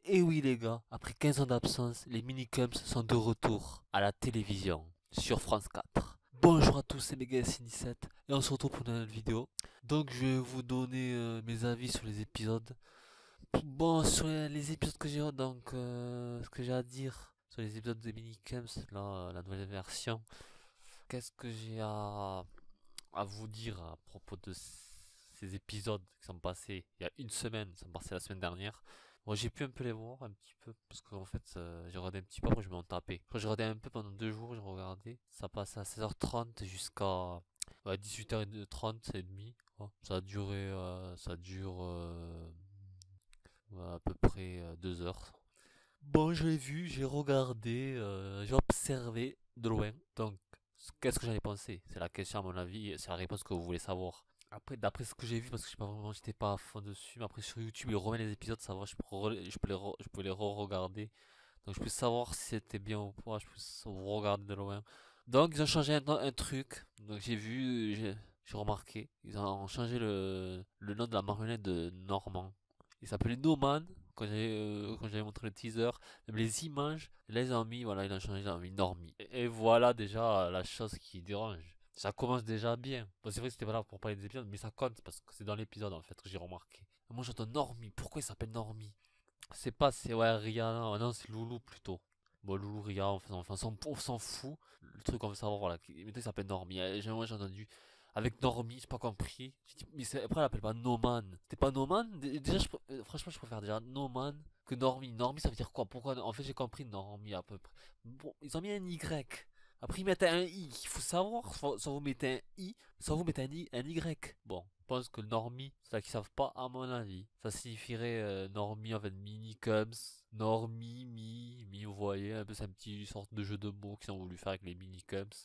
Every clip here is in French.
Et oui les gars, après 15 ans d'absence, les minicums sont de retour à la télévision sur France 4. Bonjour à tous, c'est Mega17 et on se retrouve pour une nouvelle vidéo. Donc je vais vous donner mes avis sur les épisodes. Bon, sur les épisodes que j'ai ce que j'ai à dire sur les épisodes de minicums, là, la nouvelle version. Qu'est-ce que j'ai à vous dire à propos de ces épisodes qui sont passés il y a une semaine, ils sont passés la semaine dernière. Moi j'ai pu un peu les voir un petit peu parce qu'en fait j'ai regardé un petit peu après je m'en tapais. Quand j'ai regardé un peu pendant 2 jours, j'ai regardé. Ça passait à 16h30 jusqu'à 18h30 et demi. Ouais. Ça dure à peu près 2 heures. Bon, je l'ai vu, j'ai regardé, j'ai observé de loin. Donc, qu'est-ce que j'en ai pensé? C'est la question à mon avis, c'est la réponse que vous voulez savoir. Après, d'après ce que j'ai vu, parce que j'étais pas à fond dessus, mais après sur YouTube, ils remettent les épisodes, ça va, je peux les re-regarder. Donc, je peux savoir si c'était bien ou pas, je peux vous regarder de loin. Donc, ils ont changé un truc. Donc, j'ai remarqué, ils ont changé le nom de la marionnette de Normand. Il s'appelait Noman quand j'avais montré le teaser, même les images, là ils ont mis, voilà, ils ont changé, ils ont mis Normie. Et voilà déjà la chose qui dérange. Ça commence déjà bien. Bon, c'est vrai que c'était pas là pour parler des épisodes, mais ça compte parce que c'est dans l'épisode en fait que j'ai remarqué. Moi j'entends Normie, pourquoi il s'appelle Normie? C'est pas, c'est ouais, Rihanna, non, c'est Loulou plutôt. Bon, Loulou, Rihanna, on s'en fout. Le truc, on veut savoir, voilà, maintenant il s'appelle Normie. Moi j'ai entendu avec Normie, j'ai pas compris. J'ai dit, mais après, elle appelle pas Noman. C'était pas Noman? Déjà, franchement, je préfère déjà Noman que Normie. Normie, ça veut dire quoi? Pourquoi? En fait, j'ai compris Normie à peu près. Bon, ils ont mis un Y. Après, ils mettent un I. Il faut savoir, soit vous mettez un I, soit vous mettez un Y. Bon, je pense que Normie, c'est ça qu'ils savent pas, à mon avis. Ça signifierait Normie, en fait, mini cubs. Normie, vous voyez, un peu, c'est un petit sorte de jeu de mots qu'ils ont voulu faire avec les mini cubs.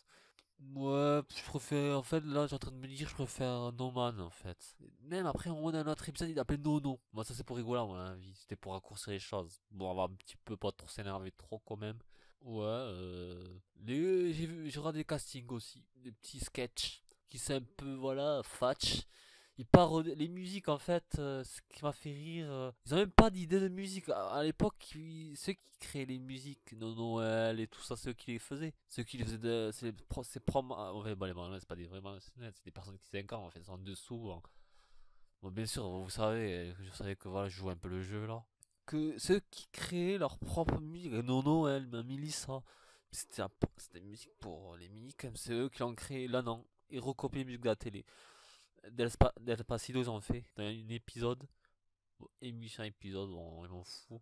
Ouais, je préfère. En fait, là, j'ai en train de me dire, je préfère No Man, en fait. Même après, on a un autre épisode, il appelle Nono. Moi, ça, c'est pour rigoler, à mon avis. C'était pour raccourcir les choses. Bon, on va un petit peu pas trop s'énerver trop, quand même. Ouais, j'ai regardé des castings aussi. Des petits sketchs qui sont un peu, voilà, fatch. Les musiques en fait, ce qui m'a fait rire, ils ont même pas d'idée de musique. À l'époque, ceux qui créaient les musiques, Noël et tout ça, c'est eux qui les faisaient. Ceux qui les faisaient, c'est c'est prom. En fait, bon, les marionnettes, c'est pas des vrais marionnettes, c'est des personnes qui s'incarnent en fait, c'est en dessous. Hein. Bon, bien sûr, vous savez que voilà, je joue un peu le jeu là. Que ceux qui créaient leur propre musique, Noël, Mélissa, c'était une musique pour les mini comme c'est eux qui l'ont créé. Là, non, ils recopient les musiques de la télé. Del Pacido, ils ont fait dans un épisode. Bon, émission épisode, bon, ils m'en fous.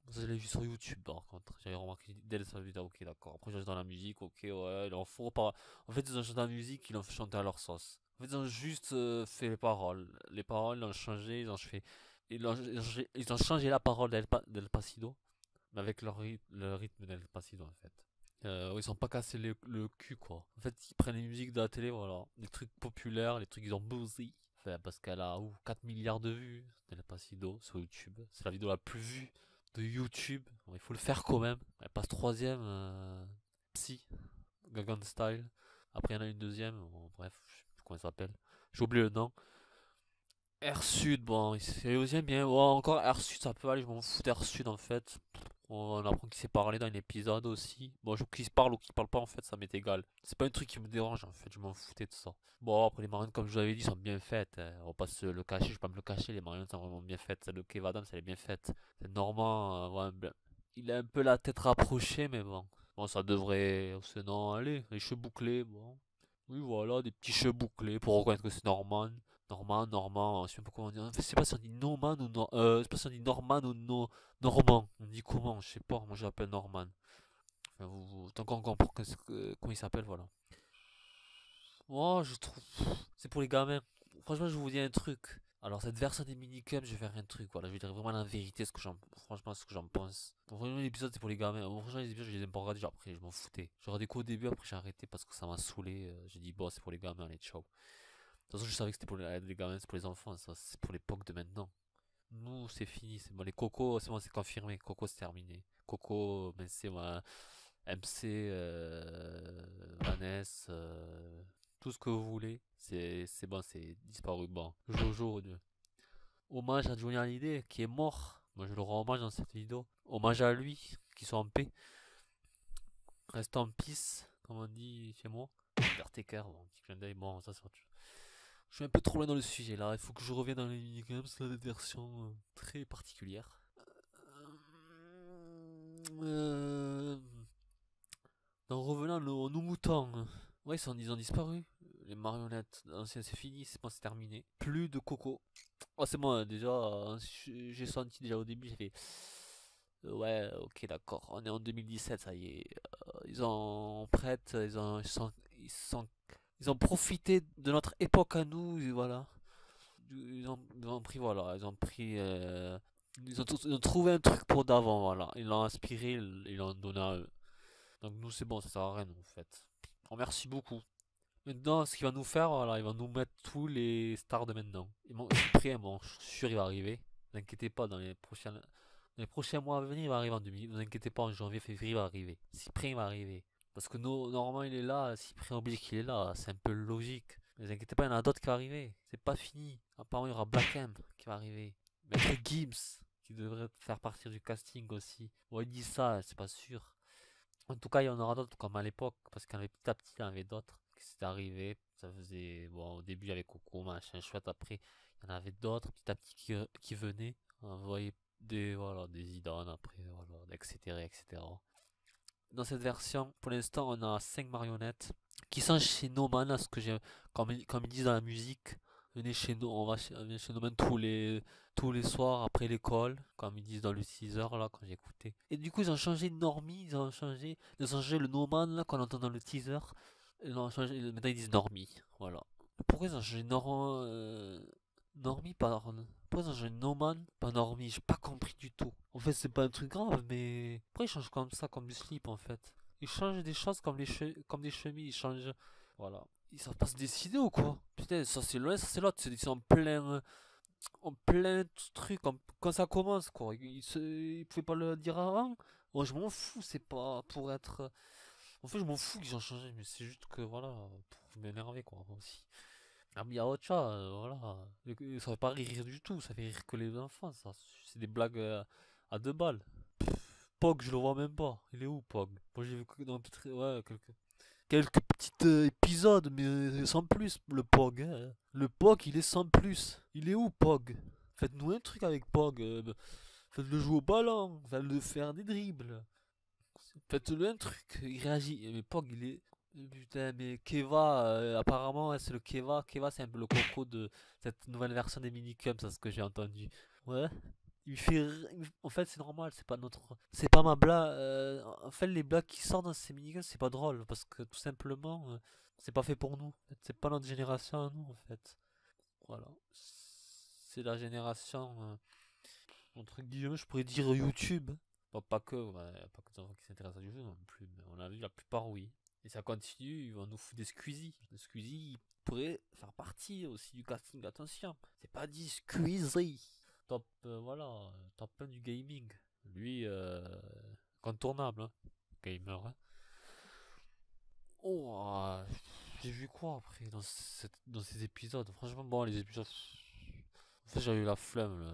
Ça, je l'ai vu sur YouTube par contre. J'avais remarqué Del Pacido, ok, d'accord. Après, j'ai dans la musique, ok, ouais, ils en font pas. En fait, ils ont chanté la musique, ils l'ont fait chanter à leur sauce. En fait, ils ont juste fait les paroles. Les paroles, ils ont changé, ils ont changé la parole Del Pacido, mais avec le rythme Del Pacido en fait. Ils sont pas cassés le cul quoi. En fait, ils prennent les musiques de la télé, voilà. Les trucs populaires, les trucs qu'ils ont buzzé. Enfin, parce qu'elle a 4 milliards de vues, Del Pacido, sur YouTube. C'est la vidéo la plus vue de YouTube. Bon, il faut le faire quand même. Elle passe troisième, Psy, Gangnam Style. Après, il y en a une deuxième, bon, bref, je sais plus comment elle s'appelle. J'ai oublié le nom. Air Sud, bon, c'est aussi bien. Bon, encore Air Sud, ça peut aller, je m'en fous d'Air Sud en fait. On apprend qu'il s'est parlé dans un épisode aussi. Bon, qu'il se parle ou qu'il parle pas, en fait, ça m'est égal. C'est pas un truc qui me dérange, en fait, je m'en foutais de ça. Bon, après, les marionnettes, comme je vous l'avais dit, sont bien faites. On va pas se le cacher, je vais pas me le cacher, les marionnettes sont vraiment bien faites. Celle de Kev Adams, elle est bien faite. C'est Normand, ouais, il a un peu la tête rapprochée, mais bon. Bon, ça devrait, sinon, aller. Les cheveux bouclés, bon. Oui, voilà, des petits cheveux bouclés pour reconnaître que c'est Norman. Normand, je sais pas comment dire. En fait, c'est pas si on dit Norman ou non. C'est pas si on dit Norman ou no, Normand. On dit comment? Je sais pas, moi je l'appelle Norman. Enfin, tant qu'on comprend comment il s'appelle, voilà. Moi, je trouve. C'est pour les gamins. Franchement, je vous dis un truc. Alors, cette version des minicums, je vais faire un truc. Voilà, je vais dire vraiment la vérité, franchement, ce que j'en pense. Bon, vraiment, l'épisode, c'est pour les gamins. Bon, franchement, les épisodes, je les aime pas regarder. Après, je m'en foutais. J'ai regardé qu'au début, après, j'ai arrêté parce que ça m'a saoulé. J'ai dit, bon, c'est pour les gamins, allez, ciao. De toute façon, je savais que c'était pour les gamins, c'est pour les enfants, ça, c'est pour l'époque de maintenant. Nous, c'est fini, c'est bon. Les Coco, c'est bon, c'est confirmé. Coco, c'est terminé. Coco, ben, c'est moi. MC, Vanessa, tout ce que vous voulez. C'est bon, c'est disparu. Bon, Jojo, hommage à Johnny Hallyday qui est mort. Moi je le rends hommage dans cette vidéo. Hommage à lui, qu'il soit en paix. Reste en peace, comme on dit chez moi. Undertaker, bon, petit clin d'œil, bon, ça c'est autre chose. Je suis un peu trop loin dans le sujet là, il faut que je revienne dans les minigames, c'est une version très particulière. Euh, En revenant aux nous moutons, ouais, ils ont disparu. Les marionnettes anciennes, c'est fini, c'est bon, c'est terminé. Plus de Coco. Oh, c'est moi, déjà, j'ai senti déjà au début, j'ai fait. Ouais, ok, d'accord. On est en 2017, ça y est. Ils ont prête, ils ont profité de notre époque à nous, et voilà. Ils ont pris, voilà, ils ont trouvé un truc pour d'avant, voilà. Ils l'ont inspiré, ils l'ont donné à eux. Donc nous, c'est bon, ça sert à rien, en fait. On merci beaucoup. Maintenant, ce qu'il va nous faire, voilà, il va nous mettre tous les stars de maintenant. Je suis prêt, bon, je suis sûr il va arriver. Ne vous inquiétez pas, dans les prochains mois à venir, il va arriver en 2000. Ne vous inquiétez pas, en janvier, février, il va arriver. Cyprien, il va arriver. Parce que normalement, il est là. Cyprien oblige qu'il est là. C'est un peu logique. Ne vous inquiétez pas, il y en a d'autres qui vont arriver. C'est pas fini. Apparemment, il y aura Black M qui va arriver. Maître Gibbs, qui devrait faire partie du casting aussi. Bon, il dit ça, c'est pas sûr. En tout cas, il y en aura d'autres comme à l'époque. Parce qu'un petit à petit, il y en avait d'autres qui s'étaient arrivés. Ça faisait. Bon, au début, il y avait Coco, machin chouette. Après, il y en avait d'autres petit à petit qui venaient. On voyait voilà, des idones après, voilà, etc., etc. Dans cette version, pour l'instant, on a 5 marionnettes qui sont chez Noman, à ce que j'ai, comme ils disent dans la musique. Venez chez nous, on vient chez Noman tous les soirs après l'école, comme ils disent dans le 6 heures là, quand j'écoutais. Et du coup, ils ont changé de Normie, ils ont changé le Noman là, qu'on entend dans le teaser. Ils ont changé, maintenant ils disent Normie, voilà. Pourquoi ils ont changé Normie par. Pourquoi ils ont changé Noman par Normie? J'ai pas compris du tout. En fait, c'est pas un truc grave, mais. Pourquoi ils changent comme ça, comme du slip en fait? Ils changent des choses comme, comme des chemises, ils changent. Voilà. Ils savent pas se décider ou quoi? Putain, ça c'est l'un, ça c'est l'autre. Ils sont en plein truc, quand ça commence quoi. Ils pouvaient pas le dire avant. Moi je m'en fous, c'est pas pour être. En fait, je m'en fous qu'ils ont changé, mais c'est juste que voilà, pour m'énerver quoi, moi aussi. Ah, mais il y a autre chose, voilà. Ça fait pas rire du tout, ça fait rire que les enfants, ça. C'est des blagues à 2 balles. Pog, je le vois même pas. Il est où, Pog? Moi, j'ai vu que dans ouais, quelques petits épisodes, mais sans plus, le Pog. Hein. Le Pog, il est sans plus. Il est où, Pog? Faites-nous un truc avec Pog. Faites-le jouer au ballon. Faites-le faire des dribbles. Faites-le un truc. Il réagit. Mais Pog, il est. Putain, mais Keva, apparemment, ouais, c'est le Keva. Keva, c'est un peu le coco de cette nouvelle version des minicums, c'est ce que j'ai entendu. Ouais. En fait, c'est normal, c'est pas notre. C'est pas ma blague. En fait, les blagues qui sortent dans ces minigames, c'est pas drôle. Parce que tout simplement, c'est pas fait pour nous. C'est pas notre génération à nous, en fait. Voilà. C'est la génération. Entre guillemets, je pourrais dire YouTube. Bon, pas que, ouais, pas que des enfants qui s'intéressent à YouTube non plus. Mais on a vu la plupart, oui. Et ça continue, ils vont nous foutre des Squeezie. Le Squeezie, il pourrait faire partie aussi du casting. Attention, c'est pas dit Squeezie. Top, voilà, top 1 du gaming. Lui, contournable, hein. Gamer, hein. Oh, j'ai vu quoi après dans ces épisodes? Franchement, bon, les épisodes. En fait, j'ai eu la flemme.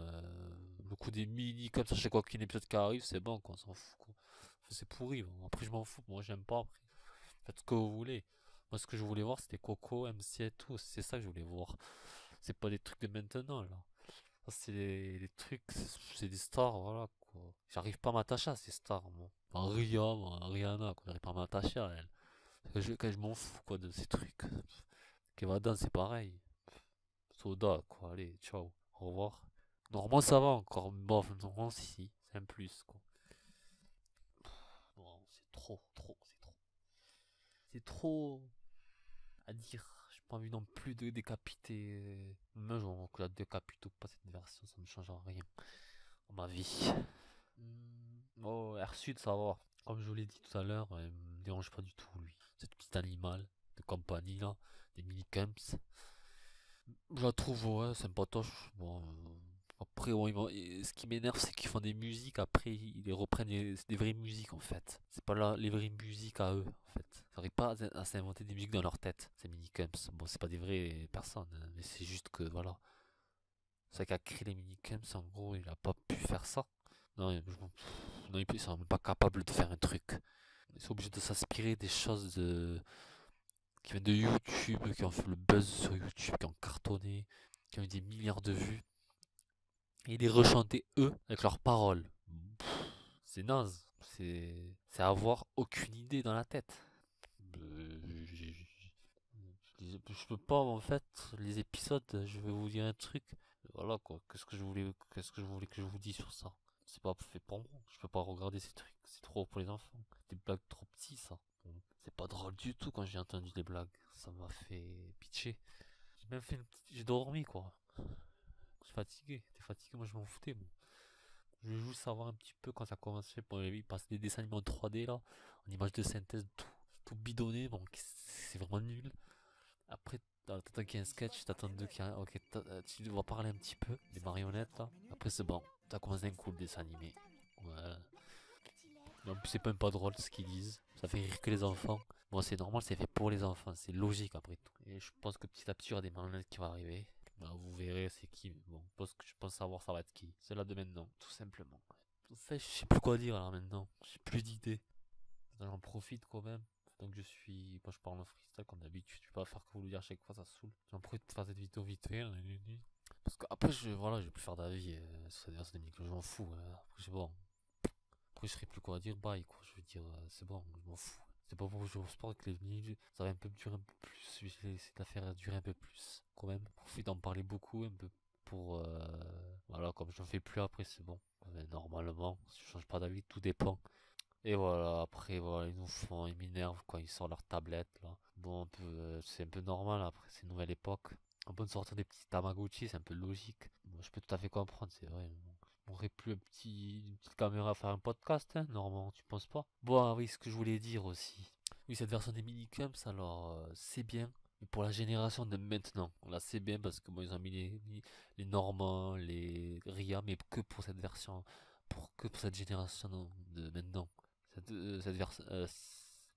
Le coup des mini, comme ça, je sais quoi qu'un épisode qui arrive, c'est bon, quoi, on s'en fout, quoi. Enfin, c'est pourri, bon. Après, je m'en fous, moi, j'aime pas. Après. Faites ce que vous voulez. Moi, ce que je voulais voir, c'était Coco, MC et tout. C'est ça que je voulais voir. C'est pas des trucs de maintenant, là. Ça, c'est des trucs, c'est des stars, voilà, quoi. J'arrive pas à m'attacher à ces stars, moi. Enfin, Rihanna, quoi. J'arrive pas à m'attacher à elle. Quand je m'en fous, quoi, de ces trucs. Kevadan, c'est pareil. Soda, quoi. Allez, ciao. Au revoir. Normalement, ça va encore. Bof, normalement, si. C'est un plus, quoi. Bon, c'est trop, c'est trop. C'est trop à dire. J'ai pas envie non plus de décapiter. Même genre que la décapite ou pas cette version, ça me change en rien dans ma vie. Oh, Air Sud, ça va. Comme je vous l'ai dit tout à l'heure, il me dérange pas du tout, lui. Cet petit animal de compagnie, là, des minicamps. Je la trouve, ouais, sympatoche. Bon, après, ouais, ce qui m'énerve, c'est qu'ils font des musiques, après, ils les reprennent, c'est des vraies musiques, en fait. C'est pas là les vraies musiques à eux, en fait. Ils n'arrivent pas à s'inventer des musiques dans leur tête, ces minicamps. Bon, c'est pas des vraies personnes, hein, mais c'est juste que, voilà. C'est vrai qu'a créé les minicamps, en gros, il a pas pu faire ça. Non, non, ils sont même pas capables de faire un truc. Ils sont obligés de s'inspirer des choses qui viennent de YouTube, qui ont fait le buzz sur YouTube, qui ont cartonné, qui ont eu des milliards de vues, et les rechanter eux avec leurs paroles. C'est naze. C'est avoir aucune idée dans la tête. Je peux pas en fait les épisodes. Je vais vous dire un truc. Voilà quoi. Qu'est-ce que je voulais que je vous dise sur ça. C'est pas fait pour moi. Je peux pas regarder ces trucs. C'est trop pour les enfants. Des blagues trop petits ça. Bon, c'est pas drôle du tout quand j'ai entendu les blagues. Ça m'a fait pitcher. J'ai même fait j'ai dormi quoi. Je suis fatigué. T'es fatigué, moi je m'en foutais. Moi. Je voulais juste savoir un petit peu quand ça commençait. Pour il passe des dessins animés en 3D là, en image de synthèse, tout bidonné. Bon, c'est vraiment nul. Après, t'attends qu'il y ait un sketch, t'attends qu'il y ait ok, tu dois parler un petit peu, des marionnettes là. Après, c'est bon, t'as commencé un coup de dessin animé. Voilà. Mais en plus, c'est même pas drôle ce qu'ils disent. Ça fait rire que les enfants. Bon, c'est normal, c'est fait pour les enfants, c'est logique après tout. Et je pense que petit à petit, il y aura des marionnettes qui vont arriver. Bah, vous verrez c'est qui. Mais bon, je pense savoir ça va être qui. C'est là de maintenant, tout simplement. En fait, je sais plus quoi dire là maintenant. J'ai plus d'idées. J'en profite quand même. Donc je suis. Moi je parle en freestyle comme d'habitude. Je vais pas faire que vous le dire à chaque fois, ça saoule. J'en profite pour faire cette vidéo vite fait. Parce qu'après, je vais plus faire d'avis sur cette version des je m'en fous. Après, c'est bon. Après, je serai plus quoi à dire. Bye quoi. Je veux dire, c'est bon, je m'en fous. C'est pas pour jouer au sport que les mini ça va un peu durer un peu plus. Je vais essayer de la faire durer un peu plus. Quand même. Profite d'en parler beaucoup un peu pour. Voilà, comme j'en fais plus après, c'est bon. Mais normalement, si je change pas d'avis, tout dépend. Et voilà, après, voilà, ils m'énervent quand ils sortent leur tablette, là. Bon, c'est un peu normal, après, c'est une nouvelle époque. On peut sortir des petits Tamagotchi, c'est un peu logique. Moi, je peux tout à fait comprendre, c'est vrai. On aurait plus une petite caméra à faire un podcast, hein, normalement, tu penses pas? Bon, ah oui, ce que je voulais dire aussi. Oui, cette version des minicums, alors, c'est bien. Mais pour la génération de maintenant, là, c'est bien parce que bon, ils ont mis les Normands, les Ria, mais que pour cette version, que pour cette génération de maintenant cette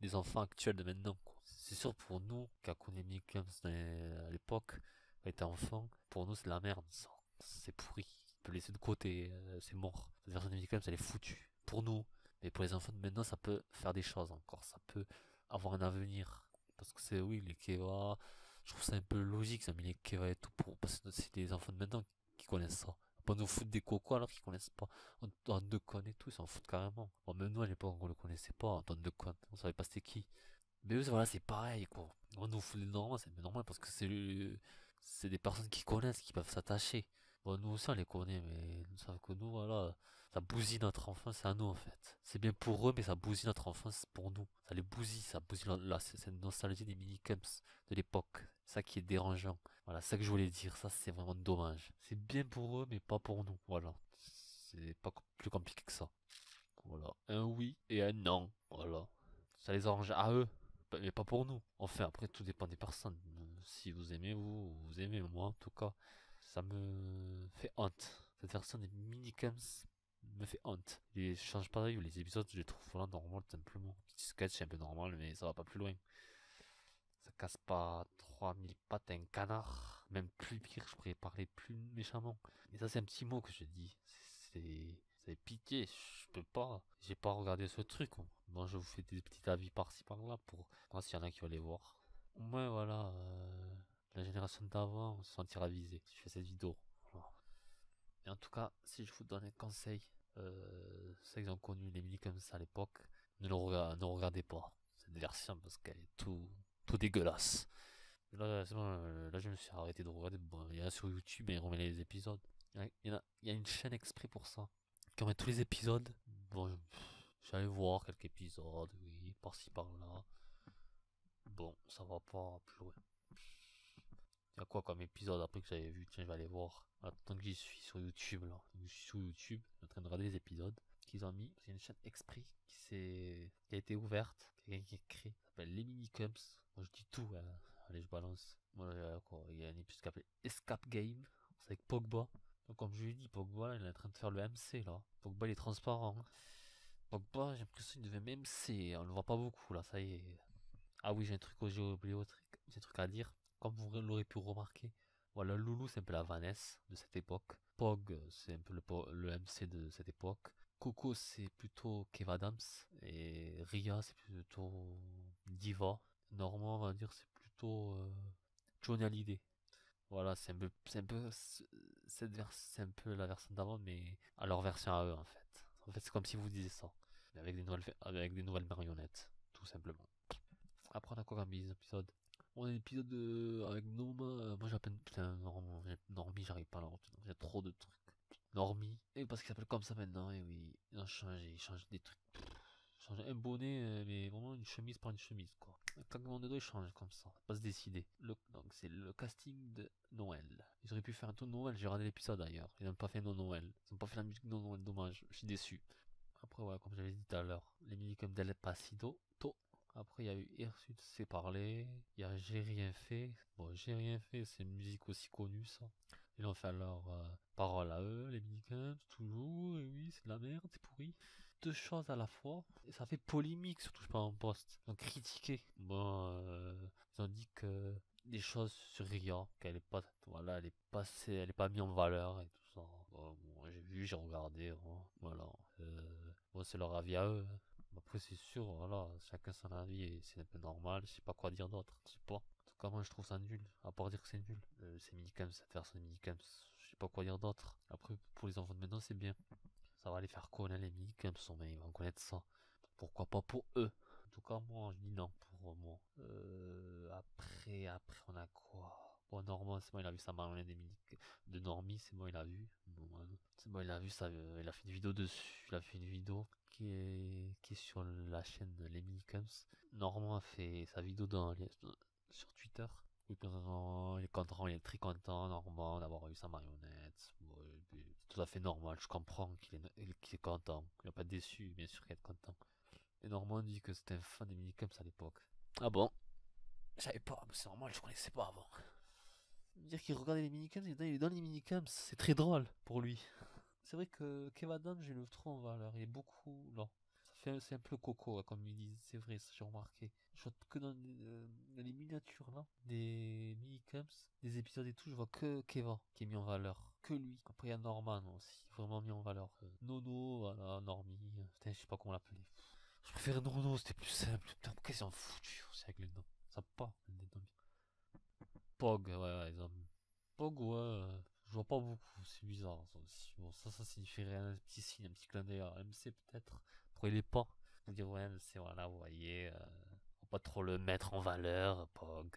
les enfants actuels de maintenant. Quoi. C'est sûr pour nous, qui a connu Mickey à l'époque, quand était enfant, pour nous c'est la merde, ça. C'est pourri. On peut laisser de côté, c'est mort. Cette version de Mickey, elle est foutue. Pour nous. Mais pour les enfants de maintenant, ça peut faire des choses encore. Ça peut avoir un avenir. Parce que c'est oui, les Keva, je trouve ça un peu logique, ça met les Keva et tout pour. Parce que c'est les enfants de maintenant qui connaissent ça. Pas nous foutre des cocos alors qu'ils connaissent pas. Antoine de Con et tout, ils s'en foutent carrément. Bon, même nous à l'époque, on le connaissait pas, Antoine de Con, on savait pas c'était qui. Mais eux, voilà, c'est pareil, quoi. On nous fout les normes, c'est normal parce que c'est des personnes qui connaissent, qui peuvent s'attacher. Bon, nous aussi, on les connaît, mais nous savons que nous, voilà, ça bousille notre enfance, c'est à nous, en fait. C'est bien pour eux, mais ça bousille notre enfance pour nous. Ça les bousille, ça bousille cette nostalgie des minicamps de l'époque. C'est ça qui est dérangeant. Voilà, c'est ça que je voulais dire. Ça, c'est vraiment dommage. C'est bien pour eux, mais pas pour nous. Voilà. C'est pas plus compliqué que ça. Voilà. Un oui et un non. Voilà. Ça les arrange à eux, mais pas pour nous. Enfin, après, tout dépend des personnes. Si vous aimez, vous aimez. Moi, en tout cas, ça me fait honte. Cette version des minicams me fait honte. Et je change pas d'avis. Les épisodes, je les trouve voilà, normal, simplement. Petit sketch, c'est un peu normal, mais ça va pas plus loin. Ça casse pas 3000 pattes à un canard. Même plus pire, je pourrais parler plus méchamment. Et ça, c'est un petit mot que je dis. C'est pitié, je peux pas. J'ai pas regardé ce truc. Moi, je vous fais des petits avis par-ci par-là pour voir s'il y en a qui vont les voir. Au moins, voilà. La génération d'avant se sentira visée si je fais cette vidéo. Voilà. Et en tout cas, si je vous donne un conseil, ceux qui ont connu les mini comme ça à l'époque, ne regardez pas cette version parce qu'elle est tout dégueulasse. Là, c'est bon, là, je me suis arrêté de regarder. Bon, il y a sur YouTube et il remet les épisodes. Il y a une chaîne exprès pour ça. Qui remet tous les épisodes. Bon, j'allais voir quelques épisodes, oui, par-ci par-là. Bon, ça va pas plus loin. Il y a quoi comme épisode après que j'avais vu? Tiens, je vais aller voir. Tant que j'y suis sur YouTube, là. Je suis sur YouTube, je suis en train de regarder les épisodes qu'ils ont mis. C'est une chaîne exprès qui a été ouverte, quelqu'un qui a créé. Ça s'appelle Les Minicums. Moi, je dis tout, hein. Allez, je balance. Moi, il y a un épisode qui s'appelle Escape Game. C'est avec Pogba. Donc, comme je lui ai dit, Pogba, là, il est en train de faire le MC, là. Pogba, il est transparent. Hein. Pogba, j'ai l'impression qu'il devait même MC. On le voit pas beaucoup, là, ça y est. Ah oui, j'ai oublié j'ai un truc à dire. Comme vous l'aurez pu remarquer, voilà, Loulou, c'est un peu la Vanessa de cette époque. Pog, c'est un peu le MC de cette époque. Coco, c'est plutôt Kev Adams. Et Ria, c'est plutôt Diva. Normand, on va dire, c'est plutôt Johnny Hallyday. Voilà, c'est un peu la version d'avant, mais à leur version à eux, en fait. En fait, c'est comme si vous disiez ça. Mais avec des nouvelles marionnettes, tout simplement. Après, on a quoi comme épisode? On a un épisode avec Noma. Moi, j'appelle. Putain, Normie, j'arrive pas à la retenir. Il y a trop de trucs. Normie. Et parce qu'il s'appelle comme ça maintenant, et oui. Il change des trucs. Il change un bonnet, mais vraiment une chemise par une chemise, quoi. Un claquement de doigts, il change comme ça. Pas se décider. Donc, c'est le casting de Noël. Ils auraient pu faire un tout Noël. J'ai regardé l'épisode d'ailleurs. Ils n'ont pas fait non Noël. Ils n'ont pas fait la musique non Noël. Dommage. Je suis déçu. Après, ouais, comme j'avais dit tout à l'heure, les mini comme Del Pacido. Après, il y a eu Hirsute s'est parlé. Il y a J'ai rien fait. Bon, J'ai rien fait, c'est une musique aussi connue, ça. Ils ont fait leur parole à eux, les Minicums, toujours. Et oui, c'est de la merde, c'est pourri. Deux choses à la fois. Et ça fait polémique, surtout, je pense, en poste. Ils ont critiqué. Bon, ils ont dit que des choses sur Ria, qu'elle est pas, voilà, elle est pas mise en valeur et tout ça. Bon, j'ai vu, j'ai regardé, hein, voilà. Bon, c'est leur avis à eux, hein. Après, c'est sûr, voilà, chacun son avis et c'est un peu normal. Je sais pas quoi dire d'autre. Je sais pas. En tout cas, moi, je trouve ça nul. À part dire que c'est nul. C'est Minicams, cette version de Minicams. Je sais pas quoi dire d'autre. Après, pour les enfants de maintenant, c'est bien. Ça va les faire connaître les Minicams, mais ils vont connaître ça. Pourquoi pas pour eux? En tout cas, moi, je dis non pour moi. Après, on a quoi? Bon, Normand, c'est bon, il a vu sa marionnette de Normie, c'est bon, il a vu. C'est bon, il a vu ça, il a fait une vidéo dessus. Il a fait une vidéo qui est sur la chaîne de Les Minicums. Normand a fait sa vidéo sur Twitter. Oui, il est content, il est très content, Normand, d'avoir eu sa marionnette. Bon, c'est tout à fait normal, je comprends qu'il est content. Il n'est pas déçu, bien sûr qu'il est content. Et Normand dit que c'était un fan des Minicums à l'époque. Ah bon? Je savais pas, c'est normal, je connaissais pas avant. Dire qu'il regardait les minicums, il est dans les minicums, c'est très drôle pour lui. C'est vrai que Kev Adams, je le trouve en valeur, il est beaucoup. Non. C'est un peu coco, comme ils disent, c'est vrai, ça j'ai remarqué. Je vois que dans les miniatures là, des minicums, des épisodes et tout, je vois que Keva qui est mis en valeur. Que lui. Après il y a Norman aussi, vraiment mis en valeur. Nono, voilà, Normie, putain, je sais pas comment l'appeler. Je préfère Nono, c'était plus simple. Putain, pourquoi ils ont foutu aussi avec les noms? Ça pas, les noms. Pog, ouais, ils ont. Pog, ouais, je vois pas beaucoup, c'est bizarre ça aussi. Bon, ça signifierait un petit signe, un petit clin d'œil à MC peut-être. Pour les pas. Vous dire, ouais, MC, voilà, vous voyez, faut pas trop le mettre en valeur, Pog.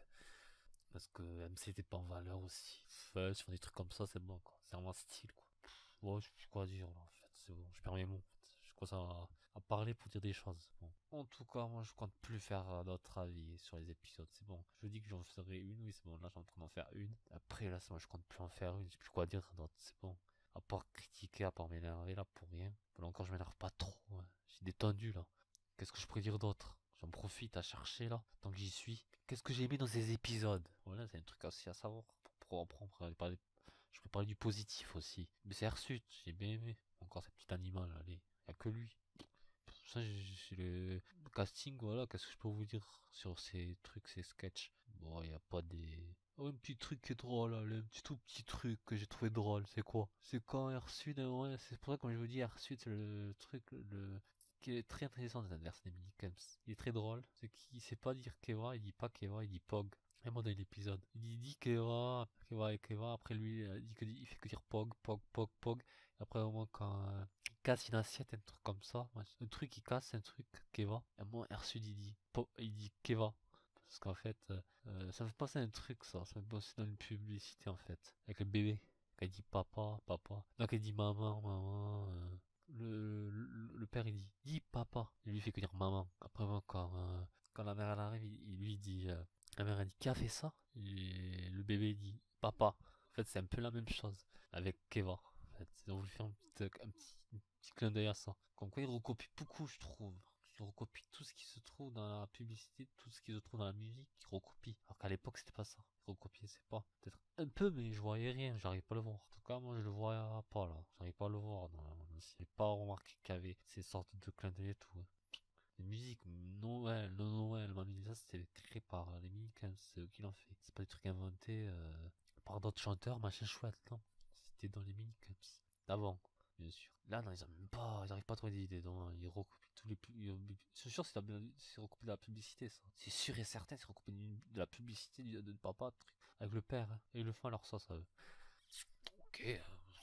Parce que MC était pas en valeur aussi. Ouais, sur des trucs comme ça, c'est bon, quoi. C'est vraiment style, quoi. Ouais, je sais plus quoi dire, là, en fait. C'est bon, je perds mes mots, en fait. Je commence à parler pour dire des choses. Bon. En tout cas, moi, je compte plus faire d'autres avis sur les épisodes. C'est bon. Je dis que j'en ferai une, oui, c'est bon. Là, j'ai en train d'en faire une. Après, là, c'est bon, je compte plus en faire une. Je sais plus quoi dire d'autre. C'est bon. À part critiquer, à part m'énerver, là, pour rien. Bon, encore, je m'énerve pas trop. Ouais. J'ai détendu, là. Qu'est-ce que je pourrais dire d'autre? J'en profite à chercher, là, tant que j'y suis. Qu'est-ce que j'ai aimé dans ces épisodes? Voilà, c'est un truc aussi à savoir. Je peux parler du positif aussi. Mais c'est Hirsute, j'ai bien aimé. Encore ce petit animal, allez. Y a que lui. Ça, j'ai le casting, voilà, qu'est-ce que je peux vous dire sur ces trucs, ces sketchs. Bon, il n'y a pas des. Oh, un petit truc qui est drôle, allez, un petit tout petit truc que j'ai trouvé drôle, c'est quoi? C'est quand Hirsute, ouais, c'est pour ça que quand je vous dis Hirsute, c'est le truc, qui est très intéressant dans l'adversaire des minicams. Il est très drôle, c'est qu'il sait pas dire Keva, il dit pas Keva, il dit Pog. Et moi dans l'épisode, il dit Keva, Keva et Keva, après lui, il fait que dire Pog, Pog, Pog, Pog. Après, au moins, quand il casse une assiette, un truc comme ça, ouais, un truc qui casse, un truc Keva. Et moi, Ersud, il dit Keva. Parce qu'en fait, ça me fait penser à un truc, ça me fait penser dans une publicité, en fait, avec le bébé. Quand il dit papa, papa. Donc, il dit maman, maman. Le père, il dit papa. Il lui fait que dire maman. Après, moi, quand la mère, elle arrive, il lui dit, la mère, elle dit, qui a fait ça? Et le bébé, dit papa. En fait, c'est un peu la même chose avec Keva. En fait, ils ont voulu faire un petit clin d'œil à ça. Comme quoi, ils recopient beaucoup, je trouve. Ils recopient tout ce qui se trouve dans la publicité, tout ce qui se trouve dans la musique, ils recopient. Alors qu'à l'époque, c'était pas ça. Ils recopiaient, c'est pas. Peut-être un peu, mais je voyais rien, j'arrive pas à le voir. En tout cas, moi, je le voyais pas là. J'arrive pas à le voir. J'ai pas remarqué qu'il y avait ces sortes de clins d'œil et tout. Les musiques, Noël, Noël, ça c'était créé par les Minicans, c'est eux qui l'ont fait. C'est pas des trucs inventés par d'autres chanteurs, machin chouette, non. C'était dans les Minicans d'avant. bien sûr. Là, non, ils arrivent pas à trouver des idées, donc ils recopient tous les c'est sûr, c'est recoupé de la publicité, ça. C'est sûr et certain, c'est recoupé de la publicité de papa, avec le père, hein. Et ils le font à leur sauce à eux. Ok,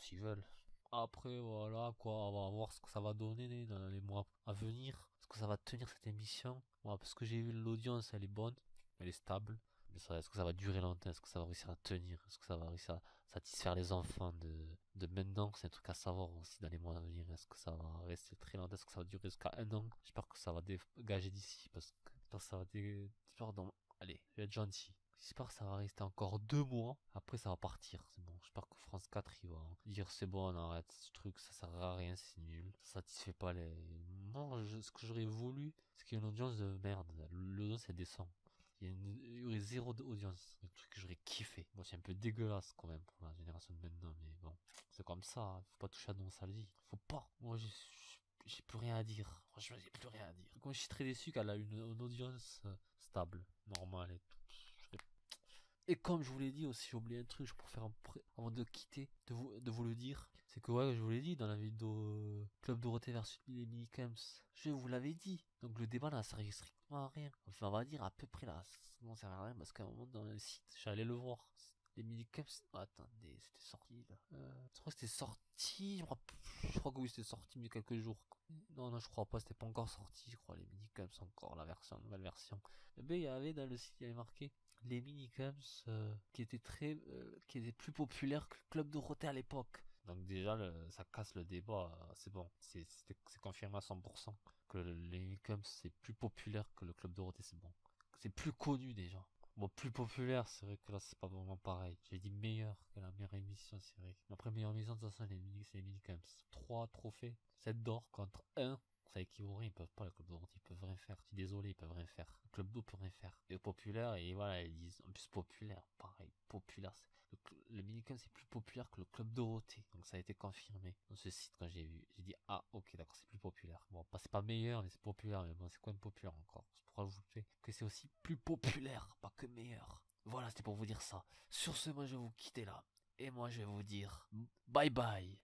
s'ils veulent. Après, voilà, quoi, on va voir ce que ça va donner dans les mois à venir. Est-ce que ça va tenir cette émission? Voilà, parce que j'ai vu l'audience, elle est bonne, elle est stable. Mais est-ce que ça va durer longtemps? Est-ce que ça va réussir à tenir? Est-ce que ça va réussir à satisfaire les enfants de maintenant? C'est un truc à savoir aussi dans les mois à venir. Est-ce que ça va rester très longtemps? Est-ce que ça va durer jusqu'à un an? J'espère que ça va dégager d'ici, parce que ça va pardon. Allez, je vais être gentil. J'espère que ça va rester encore 2 mois. Après, ça va partir. C'est bon. J'espère que France 4, il va dire c'est bon, on arrête ce truc, ça sert à rien, c'est nul. Ça satisfait pas les. Non, ce que j'aurais voulu, c'est qu'il y ait une audience de merde. L'audience, elle descend. Il y aurait zéro d'audience. Un truc que j'aurais kiffé. Bon, c'est un peu dégueulasse quand même pour la génération de maintenant, mais bon. C'est comme ça. Hein. Faut pas toucher à nos nostalgie. Faut pas. Moi, j'ai plus rien à dire. Franchement, j'ai plus rien à dire. Moi, je suis très déçu qu'elle a une audience stable, normale et tout. Et comme je vous l'ai dit aussi, j'ai oublié un truc, je préfère avant de quitter, de vous le dire. C'est que ouais, je vous l'ai dit dans la vidéo Club Dorothée versus les Minicamps. Je vous l'avais dit. Donc le débat n'a servi strictement à rien. Enfin, on va dire à peu près là. Ça sert à rien parce qu'à un moment dans le site, j'allais le voir. Les Minicamps. Oh, attendez, c'était sorti là. Je crois que c'était sorti. Je crois que oui, c'était sorti mais quelques jours. Non, je crois pas, c'était pas encore sorti, je crois, les Minicamps encore, la nouvelle version. Mais il y avait dans le site, il y avait marqué les minicamps qui étaient plus populaires que le Club Dorothée à l'époque. Donc déjà, ça casse le débat, c'est bon, c'est confirmé à 100% que les minicamps c'est plus populaire que le Club Dorothée, c'est bon. C'est plus connu déjà. Bon, plus populaire, c'est vrai que là c'est pas vraiment pareil. J'ai dit meilleur que la meilleure émission, c'est vrai. Mais après, meilleure émission, de toute façon, c'est les minicamps. 3 trophées, 7 d'or contre 1. Ça équivaut rien, ils peuvent pas, le club d'Orange, ils peuvent rien faire. Je suis désolé, ils peuvent rien faire. Le club d'eau peut rien faire. Et populaire, et voilà, ils disent, en plus populaire, pareil, populaire. Le minicamp c'est plus populaire que le club Dorothée. Donc ça a été confirmé dans ce site quand j'ai vu. J'ai dit, ah ok, d'accord, c'est plus populaire. Bon, c'est pas meilleur, mais c'est populaire. Mais bon, c'est quand même populaire encore. C'est pour ajouter que c'est aussi plus populaire, pas que meilleur. Voilà, c'était pour vous dire ça. Sur ce, moi je vais vous quitter là. Et moi je vais vous dire, bye bye.